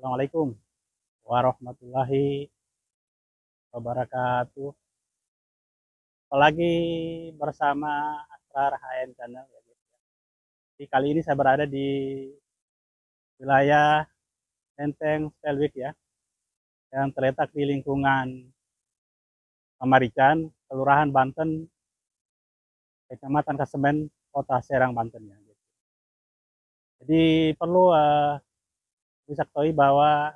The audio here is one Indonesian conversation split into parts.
Assalamualaikum warahmatullahi wabarakatuh. Apalagi bersama Asrar HN Channel ya, guys. Jadi kali ini saya berada di wilayah Menteng Spelwijk ya, yang terletak di lingkungan Pamarican, Kelurahan Banten, Kecamatan Kasemen, Kota Serang, Banten ya. Guys. Jadi perlu bisa ketahui bahwa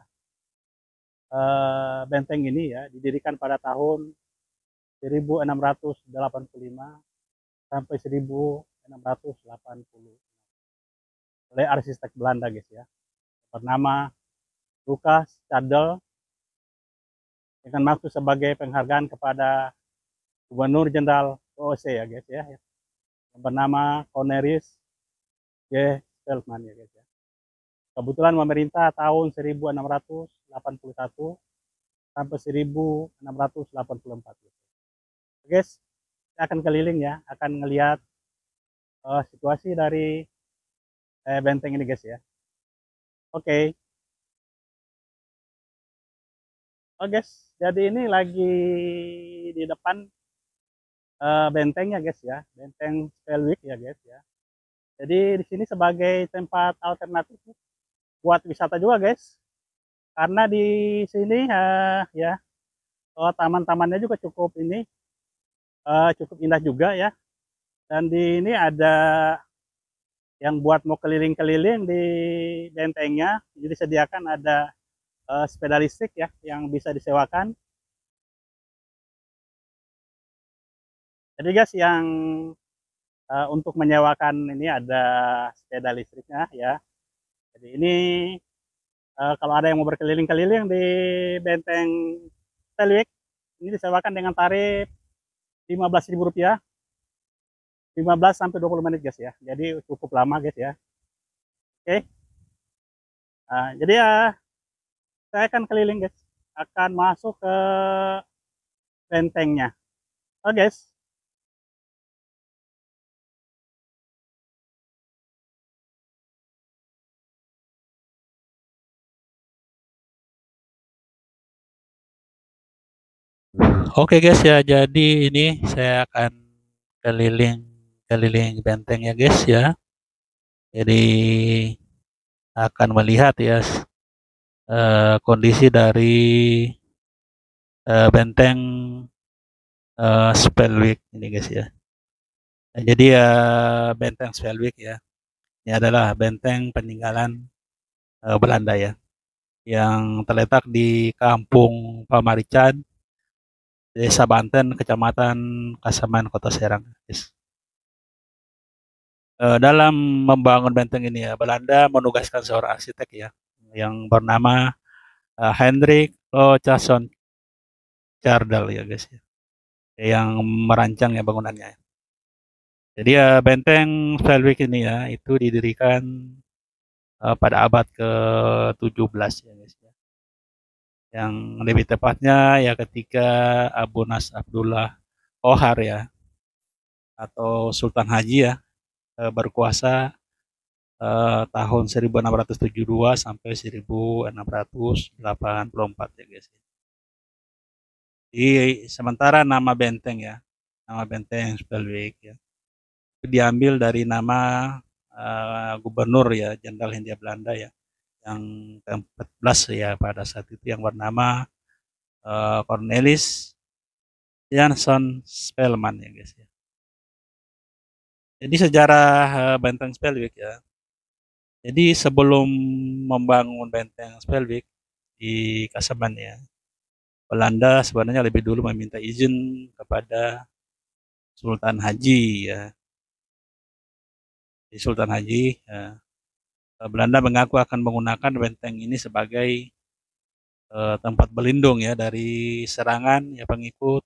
benteng ini ya didirikan pada tahun 1685 sampai 1680 oleh arsitek Belanda guys ya, bernama Lucas Cadel, dengan maksud sebagai penghargaan kepada Gubernur Jenderal VOC ya guys ya, yang bernama Cornelis G. Veltman ya guys ya. Kebetulan memerintah tahun 1681 sampai 1684 guys. Saya akan keliling ya, akan ngelihat situasi dari benteng ini guys ya. Oke. Oh guys, jadi ini lagi di depan bentengnya guys ya, benteng Spelwijk ya guys ya. Jadi di sini sebagai tempat alternatif buat wisata juga guys, karena di sini ya taman-tamannya juga cukup ini cukup indah juga ya. Dan di ini ada yang buat mau keliling-keliling di bentengnya, jadi disediakan ada sepeda listrik ya yang bisa disewakan. Jadi guys, yang untuk menyewakan ini ada sepeda listriknya ya. Jadi ini kalau ada yang mau berkeliling-keliling di benteng Spelwijk, ini disewakan dengan tarif Rp15.000, 15 sampai 20 menit guys ya. Jadi cukup lama guys ya. Oke. Jadi ya saya akan keliling guys, akan masuk ke bentengnya. Oke guys. Oke guys ya, jadi ini saya akan keliling benteng ya guys ya. Jadi akan melihat ya kondisi dari benteng Spelwijk ini guys ya. Nah, jadi benteng Spelwijk ya, ini adalah benteng peninggalan Belanda ya, yang terletak di Kampung Pamarican, Desa Banten, Kecamatan Kaseman, Kota Serang. Guys. Dalam membangun benteng ini ya, Belanda menugaskan seorang arsitek ya, yang bernama Hendrik Locason Cardel ya guys ya, yang merancang ya bangunannya. Jadi ya benteng Spelwijk ini ya itu didirikan pada abad ke-17 ya guys ya. Yang lebih tepatnya ya ketika Abu Nas Abdullah Ohar ya, atau Sultan Haji ya, berkuasa tahun 1672 sampai 1684 ya guys. Jadi sementara nama benteng ya, nama benteng Spelwijk ya, itu diambil dari nama gubernur ya Jenderal Hindia Belanda ya, yang ke-14 ya pada saat itu, yang bernama Cornelis Janson Spelman ya guys ya. Jadi sejarah benteng Spelwijk ya. Jadi sebelum membangun benteng Spelwijk di Kaseman ya, Belanda sebenarnya lebih dulu meminta izin kepada Sultan Haji ya. Di Sultan Haji ya, Belanda mengaku akan menggunakan benteng ini sebagai tempat berlindung ya dari serangan ya pengikut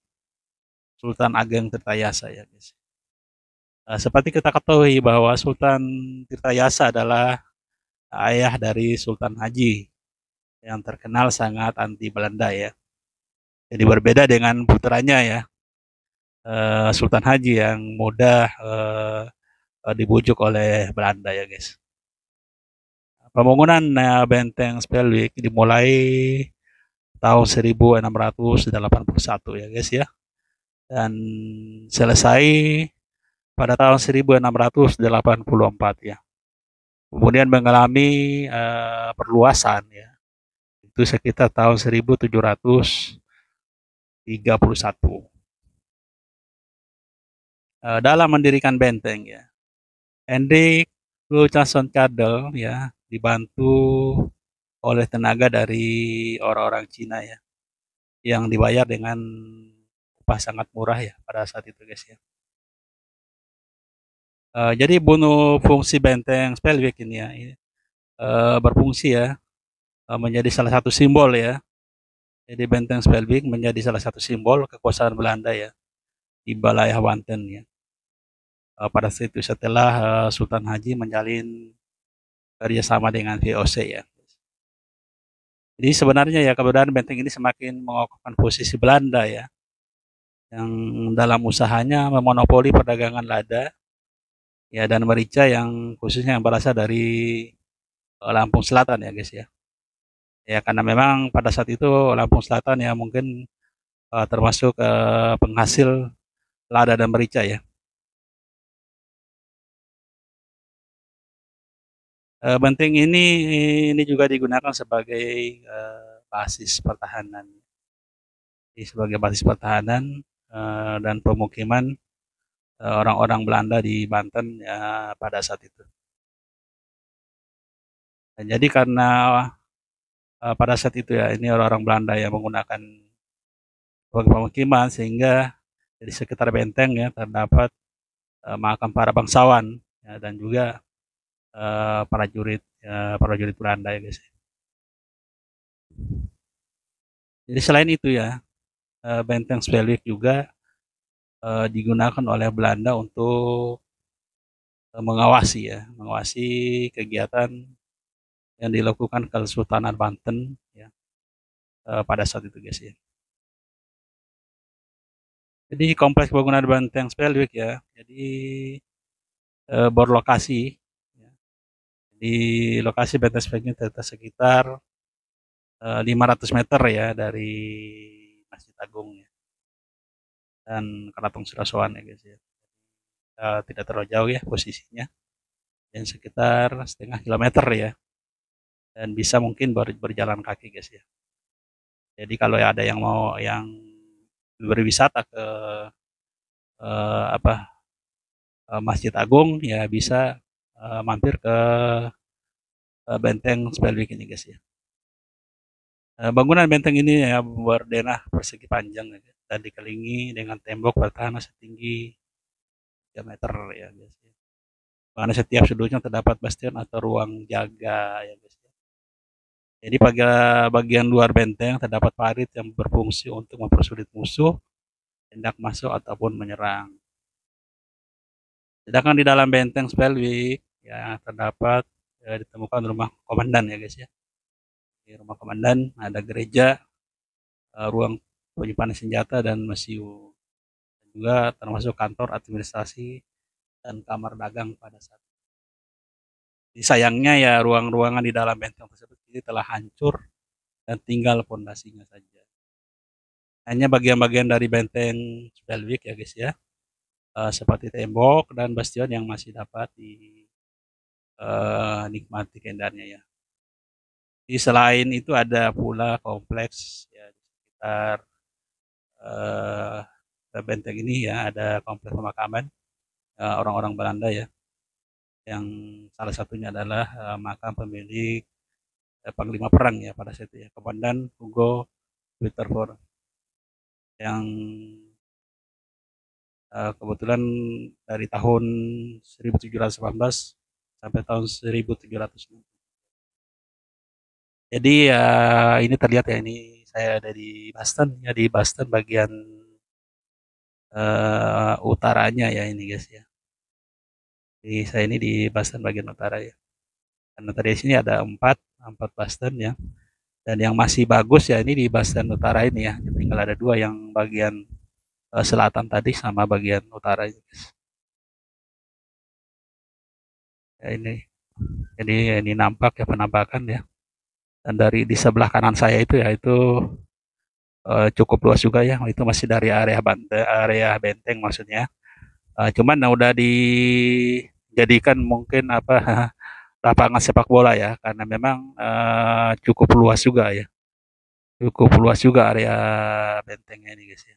Sultan Ageng Tirtayasa ya guys. Seperti kita ketahui bahwa Sultan Tirtayasa adalah ayah dari Sultan Haji yang terkenal sangat anti Belanda ya. Jadi berbeda dengan putranya ya, Sultan Haji yang mudah dibujuk oleh Belanda ya guys. Pembangunan Benteng Spellwick dimulai tahun 1681 ya guys ya, dan selesai pada tahun 1684 ya. Kemudian mengalami perluasan ya, itu sekitar tahun 1731. Dalam mendirikan benteng ya, Hendrik Lucason Cadel ya dibantu oleh tenaga dari orang-orang Cina ya, yang dibayar dengan upah sangat murah ya pada saat itu guys ya. Jadi bunuh fungsi benteng Spellwick ini ya, berfungsi ya, menjadi salah satu simbol ya. Jadi benteng Spellwick menjadi salah satu simbol kekuasaan Belanda ya di wilayah Banten ya. Pada saat itu setelah Sultan Haji menjalin kerjasama dengan VOC ya. Jadi sebenarnya ya keberadaan benteng ini semakin mengokohkan posisi Belanda ya, yang dalam usahanya memonopoli perdagangan lada ya dan merica yang khususnya yang berasal dari Lampung Selatan ya guys ya. Ya karena memang pada saat itu Lampung Selatan ya mungkin termasuk penghasil lada dan merica ya. Benteng ini juga digunakan sebagai basis pertahanan. Jadi sebagai basis pertahanan dan pemukiman orang-orang Belanda di Banten ya, pada saat itu. Dan jadi karena pada saat itu ya ini orang-orang Belanda yang menggunakan sebagai pemukiman sehingga di sekitar benteng ya terdapat makam para bangsawan ya, dan juga prajurit Belanda ya guys. Jadi selain itu ya benteng Spellwick juga digunakan oleh Belanda untuk mengawasi kegiatan yang dilakukan Kesultanan Banten ya, pada saat itu guys ya. Jadi kompleks bangunan benteng Spellwick ya, jadi berlokasi ya, di lokasi benteng Spellwick terletak sekitar 500 meter ya dari Masjid Agung ya, dan Keraton Surasowan ya guys ya. Tidak terlalu jauh ya posisinya, dan sekitar setengah kilometer ya, dan bisa mungkin berjalan kaki guys ya. Jadi kalau ada yang mau yang berwisata ke apa Masjid Agung ya bisa mampir ke benteng Spellwick ini guys ya. Bangunan benteng ini ya berdenah persegi panjang ya, dan dikelilingi dengan tembok bertahan setinggi 3 meter ya guys ya. Mana setiap sudutnya terdapat bastion atau ruang jaga ya guys ya. Jadi pada bagian luar benteng terdapat parit yang berfungsi untuk mempersulit musuh hendak masuk ataupun menyerang. Sedangkan di dalam benteng Spellwick ya terdapat ditemukan rumah komandan ya guys ya. Di rumah komandan ada gereja, ruang penyimpanan senjata dan museum. Juga termasuk kantor administrasi dan kamar dagang pada saat itu. Jadi sayangnya ya ruang-ruangan di dalam benteng tersebut ini telah hancur dan tinggal fondasinya saja. Hanya bagian-bagian dari benteng Spellwick ya guys ya, seperti tembok dan bastion yang masih dapat dinikmati keindahannya ya. Jadi selain itu ada pula kompleks ya di sekitar benteng ini ya, ada kompleks pemakaman orang-orang Belanda ya, yang salah satunya adalah makam pemilik panglima perang ya pada saat itu ya, Komandan Hugo Winterford, yang kebetulan dari tahun 1718 sampai tahun 1700. Jadi ya ini terlihat ya, ini saya ada di Boston ya, di Boston bagian utaranya ya ini guys ya. Jadi saya ini di Boston bagian utara ya. Karena tadi di sini ada empat Boston ya. Dan yang masih bagus ya ini di Boston utara ini ya. Tinggal ada 2 yang bagian selatan tadi sama bagian utara ini. Ya ini. Jadi ini nampak ya penampakan ya. Dan dari di sebelah kanan saya itu ya itu cukup luas juga ya. Itu masih dari area benteng maksudnya. Cuman udah dijadikan mungkin apa lapangan sepak bola ya karena memang cukup luas juga ya. Cukup luas juga area bentengnya ini guys ya.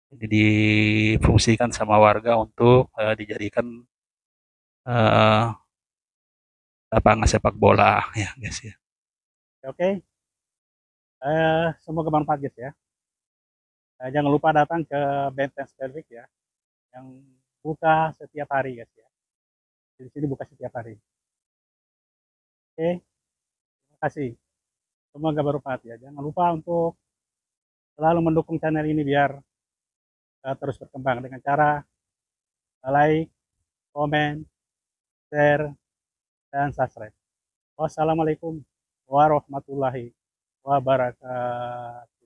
Jadi difungsikan sama warga untuk dijadikan eh, lapangan sepak bola ya guys ya. Oke, semoga bermanfaat guys ya. Jangan lupa datang ke Benteng Spelvik ya, yang buka setiap hari guys ya. Di sini buka setiap hari. Oke, terima kasih. Semoga bermanfaat ya. Jangan lupa untuk selalu mendukung channel ini biar terus berkembang dengan cara like, komen, share, dan subscribe. Wassalamualaikum warahmatullahi wabarakatuh.